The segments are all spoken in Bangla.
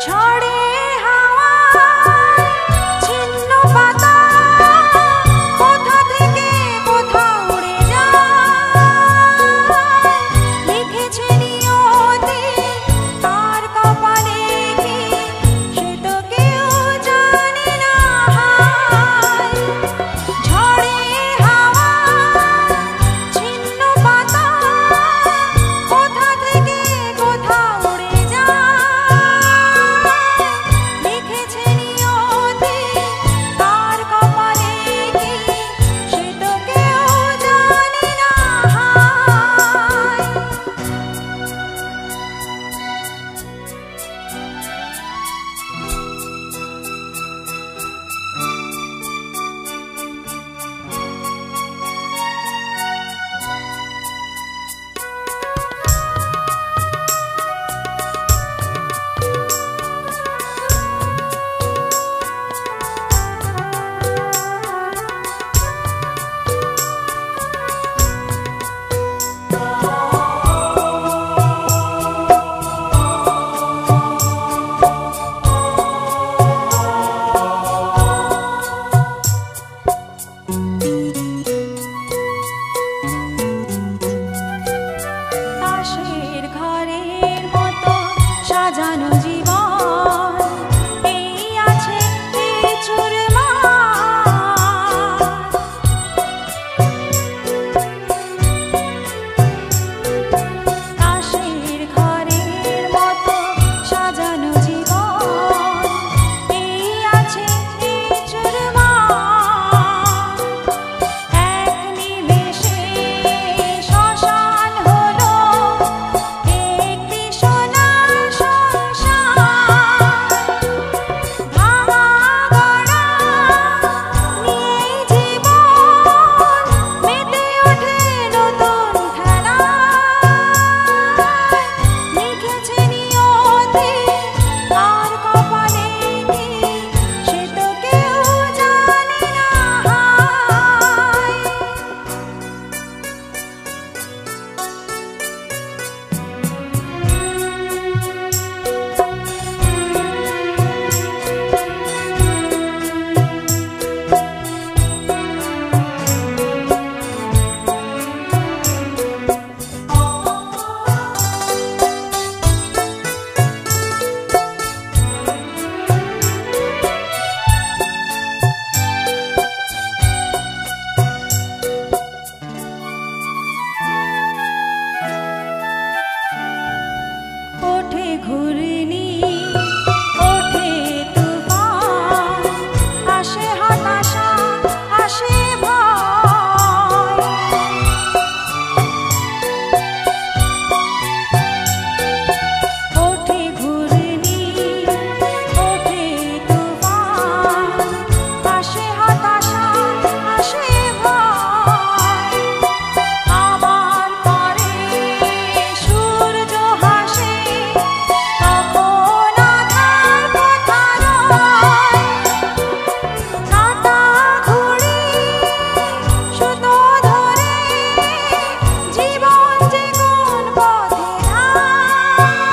ঝড়ে হাওয়ায় ছিন্ন পাতা কোথা থেকে কোথাও উড়ে যায়, লিখেছে নিয়তি তার কপালে কি সে তো কেউ জানে না। ঝড়ে হাওয়ায় ছিন্ন পাতা কোথা থেকে কোথাও উড়ে যায়, লিখেছে নিয়তি তার কপালে কি সে তো কেউ জানে না। তাসের ঘরের মতো সাজানো জীবন এই আছে এই চুরমার। তাসের ঘরের মতো সাজানো জীবন এই আছে এই চুরমার। এক নিমেষে শ্মশান হলো একটি সোনার সংসার। ভাঙা গড়া নিয়েই জীবন মেতে ওঠে নতুন খেলায়, লিখেছে নিয়তি তার কপালে কি সে তো কেউ জানে না। ওঠে ঘূর্ণি ওঠে তুফান, আসে হতাশা আসে ভয়। ওঠে ঘূর্ণি ওঠে তুফান, আসে হতাশা আসে ভয়। আবার পরে সূর্য হাসে তখন আধার কোথা রয়। কাঁটা ঘুড়ি সুতো ধরে জীবন যে কোন পথে ধায়,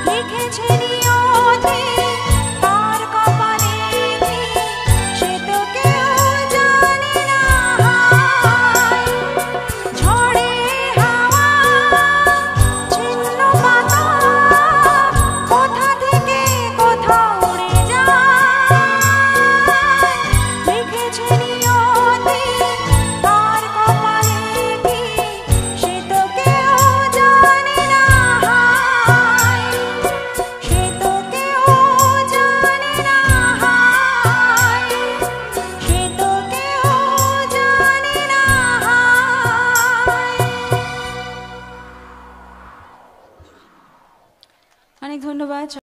লিখেছে নিয়তি তার কপালে কি সে তো কেউ জানে না। ঝড়ে হাওয়া ছিন্ন পাতা কোথা থেকে কোথাও উড়ে যায়, লিখেছে নিয়তি তার কপালে কি সে তো কেউ জানে না। সে তো কেউ জানে না। সে তো কেউ জানে না। অনেক ধন্যবাদ।